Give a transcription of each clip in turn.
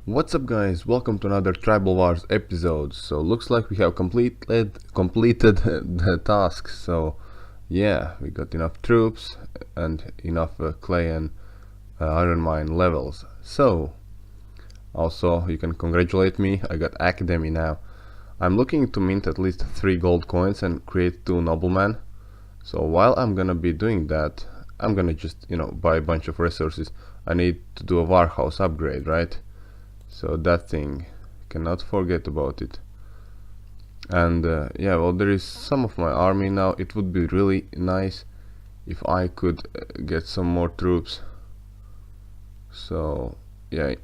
What's up guys, welcome to another Tribal Wars episode. So looks like we have completed the task. So yeah, we got enough troops and enough clay and iron mine levels. So also you can congratulate me, I got academy now. I'm looking to mint at least 3 gold coins and create 2 noblemen. So while I'm gonna be doing that, I'm gonna just buy a bunch of resources. I need to do a warehouse upgrade, right? So that thing, cannot forget about it. And yeah, well, there is some of my army now. It would be really nice if I could get some more troops. So yeah,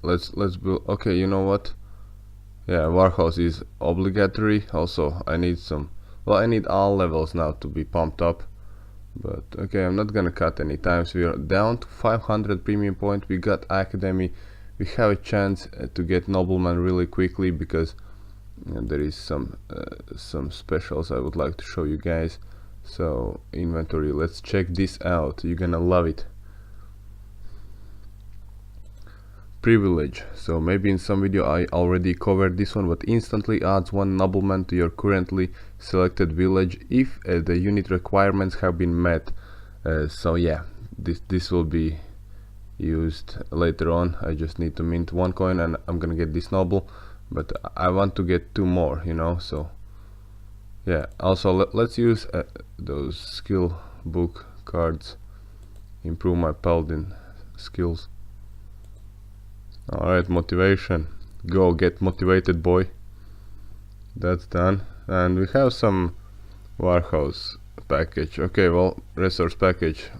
let's build. Okay, you know what? Yeah, warehouse is obligatory. Also, I need some. Well, I need all levels now to be pumped up. But okay, I'm not gonna cut any times. We are down to 500 premium point. We got academy. We have a chance to get nobleman really quickly because there is some specials I would like to show you guys. So inventory, let's check this out. You're gonna love it. Privilege. So maybe in some video I already covered this one, but instantly adds 1 nobleman to your currently selected village if the unit requirements have been met. So yeah, this will be used later on. I just need to mint 1 coin and I'm gonna get this noble, but I want to get 2 more, so yeah. Also let's use those skill book cards, improve my paladin skills. Alright, motivation, go get motivated, boy. That's done. And we have some warehouse package. Okay, well, resource package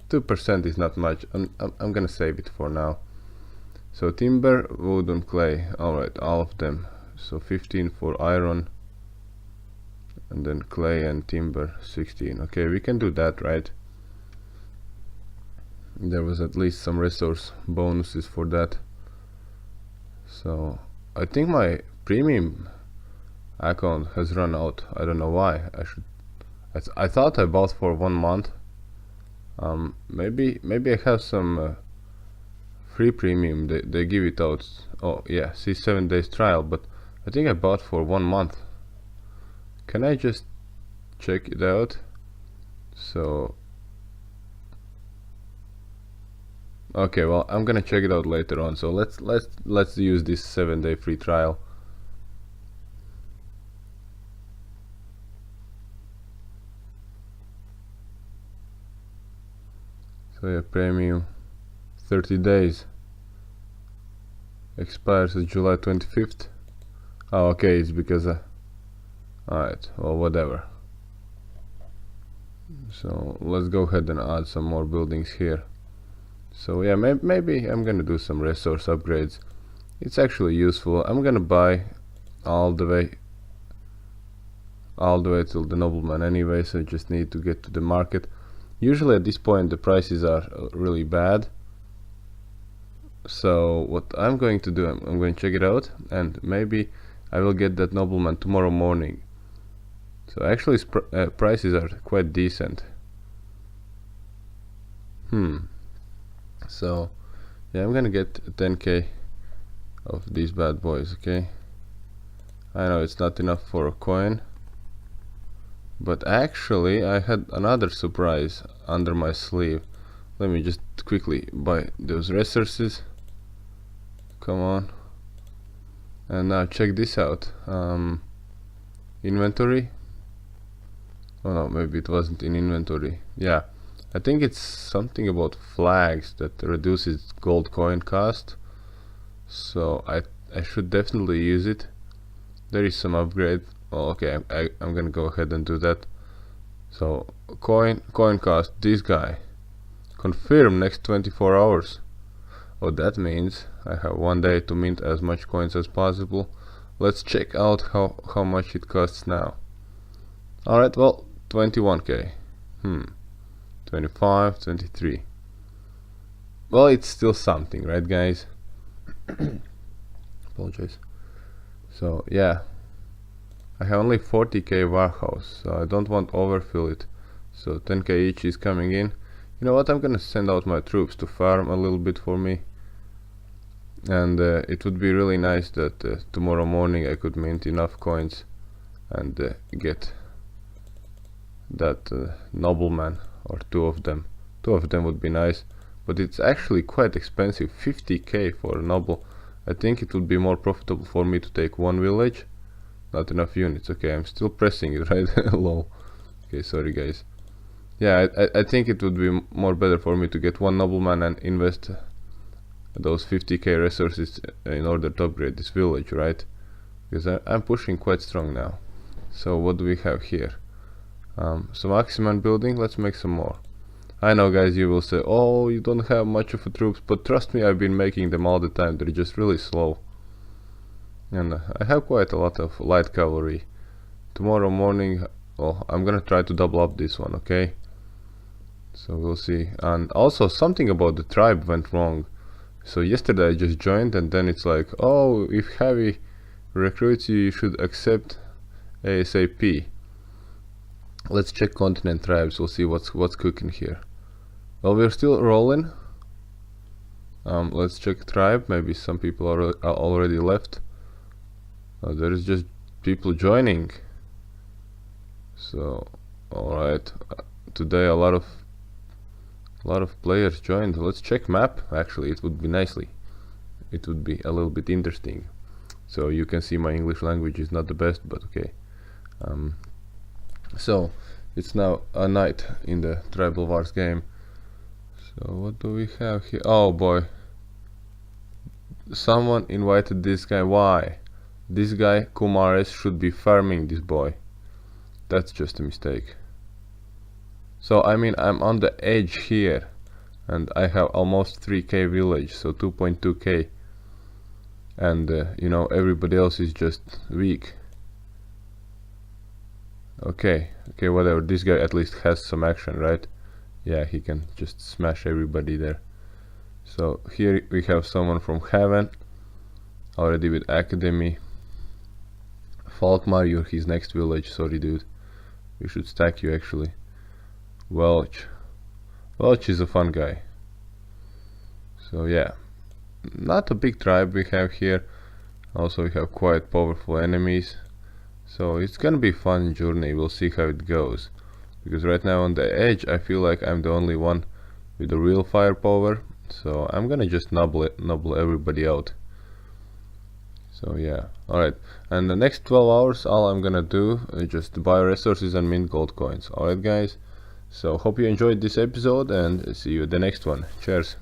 2% is not much. I'm gonna save it for now. So timber, wood and clay. Alright, all of them. So 15 for iron, and then clay and timber 16. Okay, we can do that, right? There was at least some resource bonuses for that. So I think my premium account has run out. I don't know why. I thought I bought for 1 month. Maybe I have some free premium. They give it out. Oh yeah, see, 7 days trial, but I think I bought for 1 month. Can I just check it out? So okay, well, I'm gonna check it out later on. So let's use this 7-day free trial. So yeah, premium 30 days expires at July 25th. Oh okay, it's because alright, well, whatever. So let's go ahead and add some more buildings here. So yeah, maybe I'm gonna do some resource upgrades. It's actually useful. I'm gonna buy all the way till the nobleman anyway, so I just need to get to the market. Usually at this point the prices are really bad. So what I'm going to do, I'm going to check it out, and maybe I will get that nobleman tomorrow morning. So actually prices are quite decent. So yeah, I'm gonna get 10k of these bad boys. Okay, I know it's not enough for a coin, but actually I had another surprise under my sleeve. Let me just quickly buy those resources. Come on. And now check this out. Inventory. Oh no, maybe it wasn't in inventory. Yeah, I think it's something about flags that reduces gold coin cost. So I should definitely use it. There is some upgrade. Oh, okay, I'm gonna go ahead and do that. So coin cost, this guy. Confirm next 24 hours. Oh, that means I have 1 day to mint as much coins as possible. Let's check out how much it costs now. Alright, well, 21k. 25, 23. Well, it's still something, right guys? Apologize. So yeah, I have only 40k warehouse, so I don't want to overfill it. So 10k each is coming in. You know what, I'm gonna send out my troops to farm a little bit for me. and it would be really nice that tomorrow morning I could mint enough coins and get that nobleman, or two of them. Two of them would be nice, but it's actually quite expensive. 50k for a noble. I think it would be more profitable for me to take one village. Not enough units. Okay, I'm still pressing it, right? Lol. Okay, sorry guys. Yeah, I think it would be more better for me to get one nobleman and invest those 50k resources in order to upgrade this village, right? Because I'm pushing quite strong now. So what do we have here? So maximum building, let's make some more. I know guys, you will say, oh, you don't have much of a troops, but trust me, I've been making them all the time. They're just really slow. And I have quite a lot of light cavalry. Tomorrow morning, well, I'm gonna try to double up this one, okay? So we'll see. And also something about the tribe went wrong. So yesterday I just joined, and then it's like, oh, if heavy recruits you should accept ASAP. Let's check continent tribes. We'll see what's cooking here. Well, we're still rolling. Let's check tribe. Maybe some people are already left. There is just people joining. So, all right. Today a lot of players joined. Let's check map. Actually, it would be nicely. It would be a little bit interesting. So you can see my English language is not the best, but okay. So it's now a night in the TribalWars game. So what do we have here? Oh boy, someone invited this guy. Why? This guy Kumares should be farming this boy. That's just a mistake. So I mean, I'm on the edge here and I have almost 3k village, so 2.2k, and you know, everybody else is just weak. Okay, whatever. This guy at least has some action, right? Yeah, he can just smash everybody there. So here we have someone from Heaven already with Academy. Falkmar, you're his next village. Sorry dude, we should stack you actually. Welch is a fun guy. So yeah, not a big tribe we have here. Also we have quite powerful enemies. So it's gonna be a fun journey. We'll see how it goes. Because right now on the edge I feel like I'm the only one with the real firepower. So I'm gonna just nobble everybody out. So yeah, alright. And the next 12 hours all I'm gonna do is just buy resources and mint gold coins. Alright guys. So hope you enjoyed this episode and see you at the next one. Cheers.